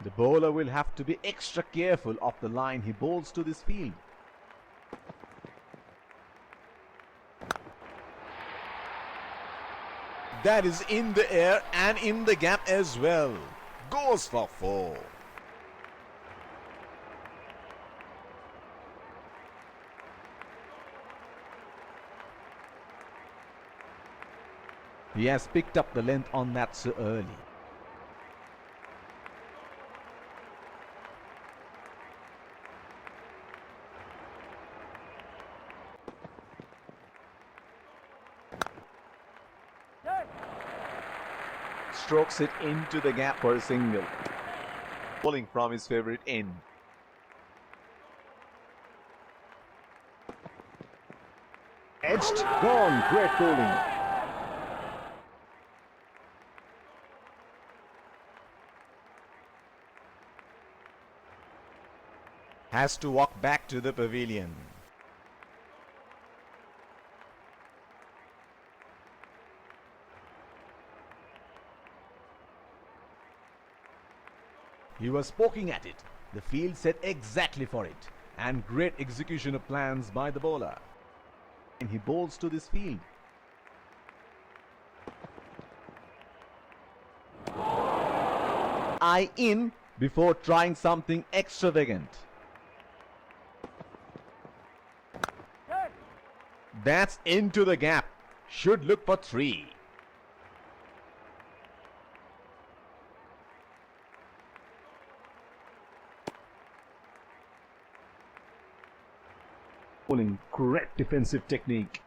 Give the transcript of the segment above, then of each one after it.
The bowler will have to be extra careful of the line he bowls to this field. That is in the air and in the gap as well. Goes for 4. He has picked up the length on that so early. Strokes it into the gap for a single. Bowling from his favorite end. Edged, gone, great bowling. Has to walk back to the pavilion. He was poking at it. The field set exactly for it. And great execution of plans by the bowler. And he bowls to this field. Eye in before trying something extravagant. That's into the gap. Should look for 3. Bowling, great defensive technique.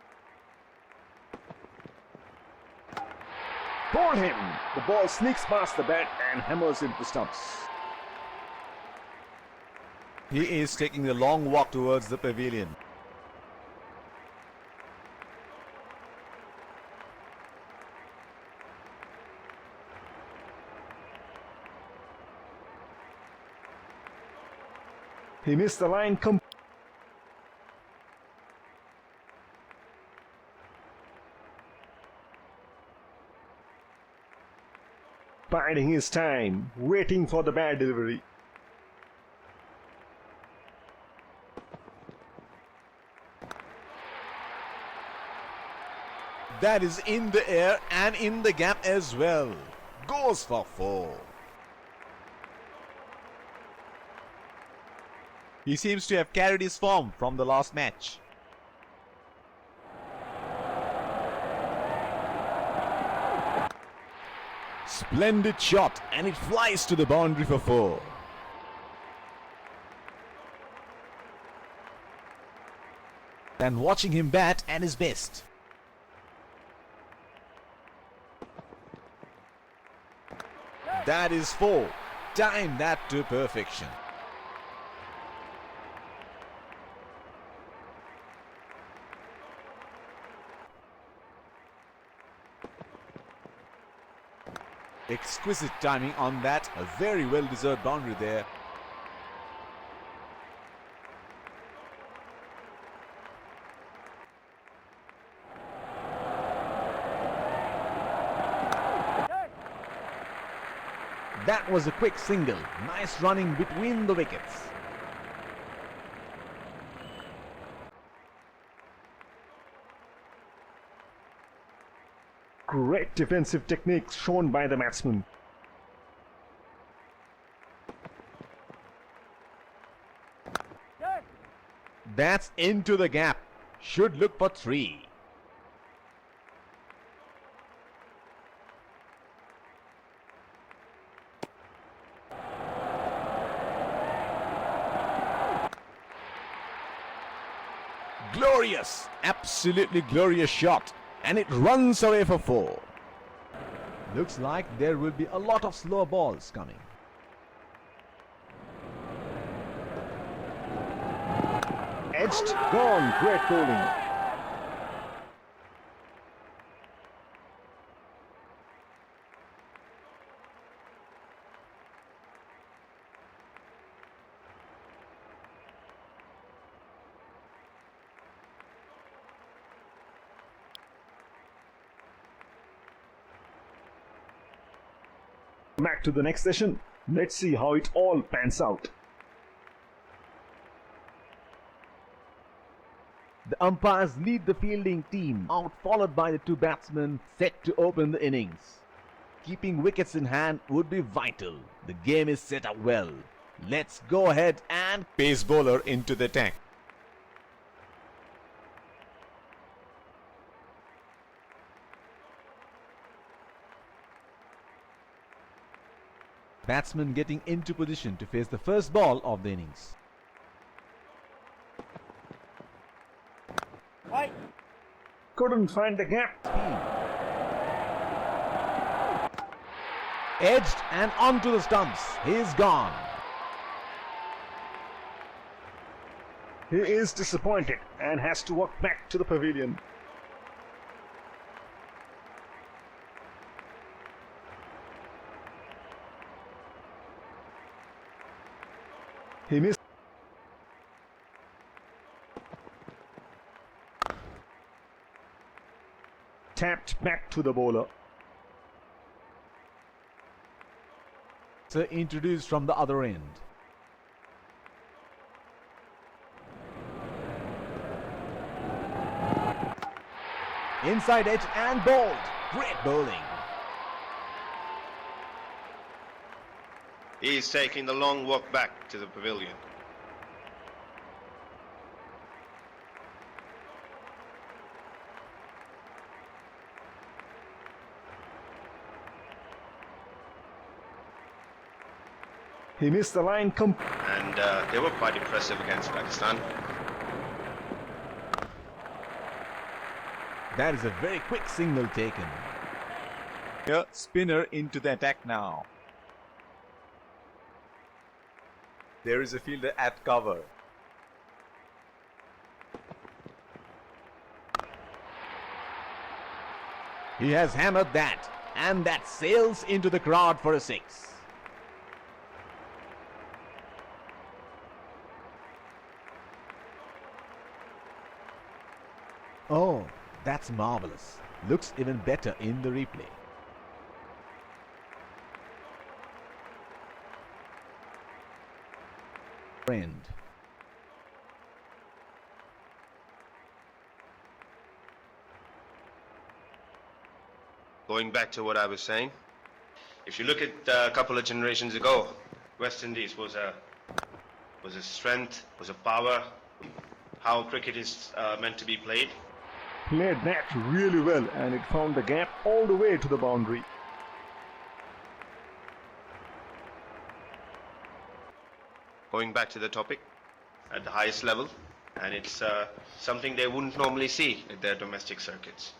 Ball him! The ball sneaks past the bat and hammers into the stumps. He is taking the long walk towards the pavilion. He missed the line completely. Biding his time, waiting for the bad delivery. That is in the air and in the gap as well. Goes for 4. He seems to have carried his form from the last match. Splendid shot, and it flies to the boundary for 4. And watching him bat at his best. That is 4. Timed that to perfection. Exquisite timing on that. A very well-deserved boundary there. That was a quick single. Nice running between the wickets. Great defensive technique shown by the batsman. That's into the gap. Should look for 3. Glorious, absolutely glorious shot, and it runs away for 4. Looks like there will be a lot of slow balls coming. Edged, gone, great bowling. Back to the next session. Let's see how it all pans out. The umpires lead the fielding team out, followed by the two batsmen set to open the innings. Keeping wickets in hand would be vital. The game is set up well. Let's go ahead and Pace bowler into the attack. batsman getting into position to face the first ball of the innings. Couldn't find the gap. Edged and onto the stumps. He's gone. He is disappointed and has to walk back to the pavilion. He missed. Tapped back to the bowler. So introduced from the other end. Inside edge and bowled. Great bowling. He's taking the long walk back to the pavilion. He missed the line And they were quite impressive against Pakistan. That is a very quick signal taken. Here, spinner into the attack now. There is a fielder at cover. He has hammered that, and that sails into the crowd for a six. Oh, that's marvelous. Looks even better in the replay. Friend. Going back to what I was saying, if you look at a couple of generations ago, West Indies was a strength, was a power, how cricket is meant to be played. played that really well, and it found the gap all the way to the boundary. Going back to the topic, at the highest level, and it's something they wouldn't normally see at their domestic circuits.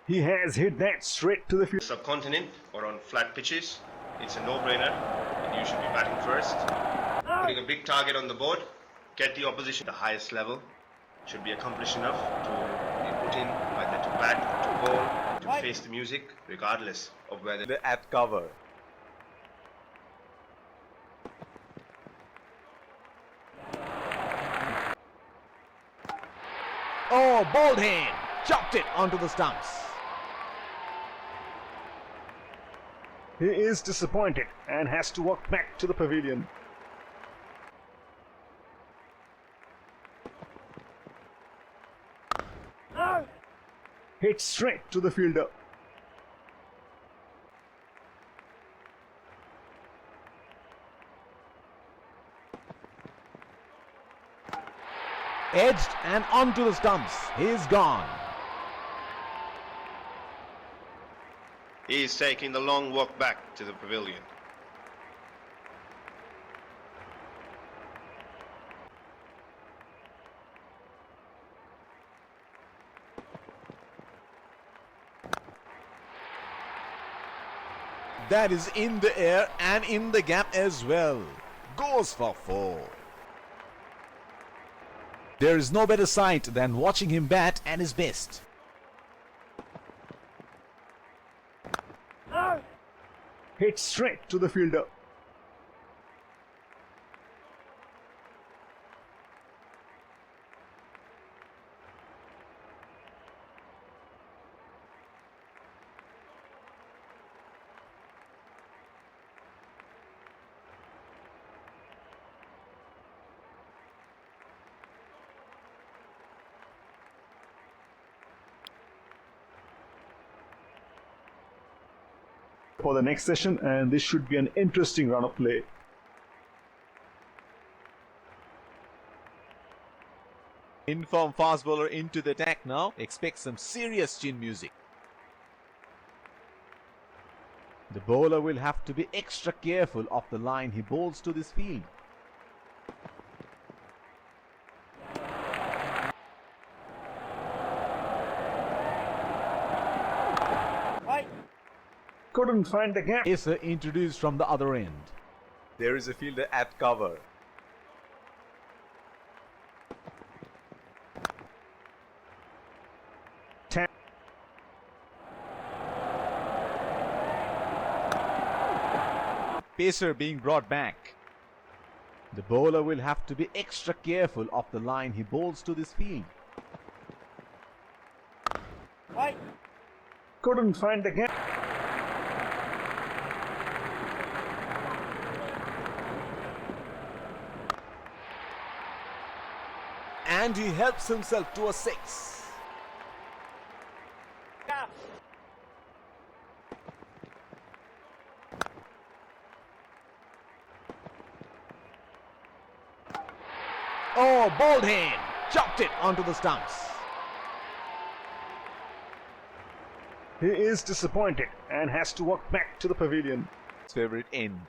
He has hit that straight to the field. Subcontinent or on flat pitches, it's a no-brainer, and you should be batting first. Putting a big target on the board, get the opposition at the highest level, should be accomplished enough to be put in either to bat, to bowl, to face the music, regardless of whether The at cover. Oh, bowled him. Chopped it onto the stumps. He is disappointed and has to walk back to the pavilion. Hit straight to the fielder. Edged and onto the stumps. He's gone. he's taking the long walk back to the pavilion. That is in the air and in the gap as well. Goes for 4. There is no better sight than watching him bat at his best. Hit straight to the fielder. for the nenext session, and this should be an interesting run of play. Inform fast bowler into the attack now. Expect some serious chin music. The bowler will have to be extra careful of the line he bowls to this field. Couldn't find the gap. Pacer introduced from the other end. There is a fielder at cover. Tap. Pacer being brought back. The bowler will have to be extra careful of the line he bowls to this field. Couldn't find the gap. And he helps himself to a 6. Oh, bowled him! Chopped it onto the stumps. He is disappointed and has to walk back to the pavilion. His favorite in.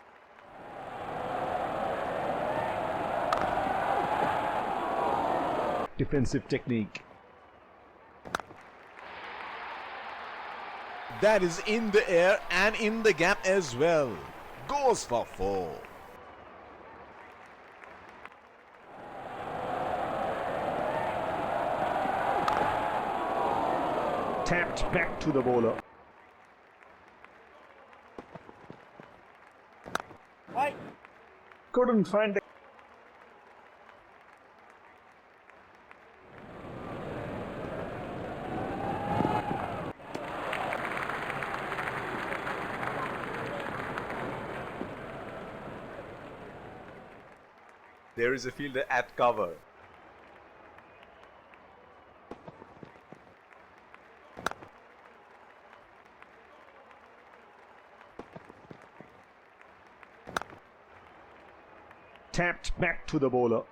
Defensive technique. That is in the air and in the gap as well. Goes for 4. Tapped back to the bowler. Couldn't find the... There is a fielder at cover. Tapped back to the bowler.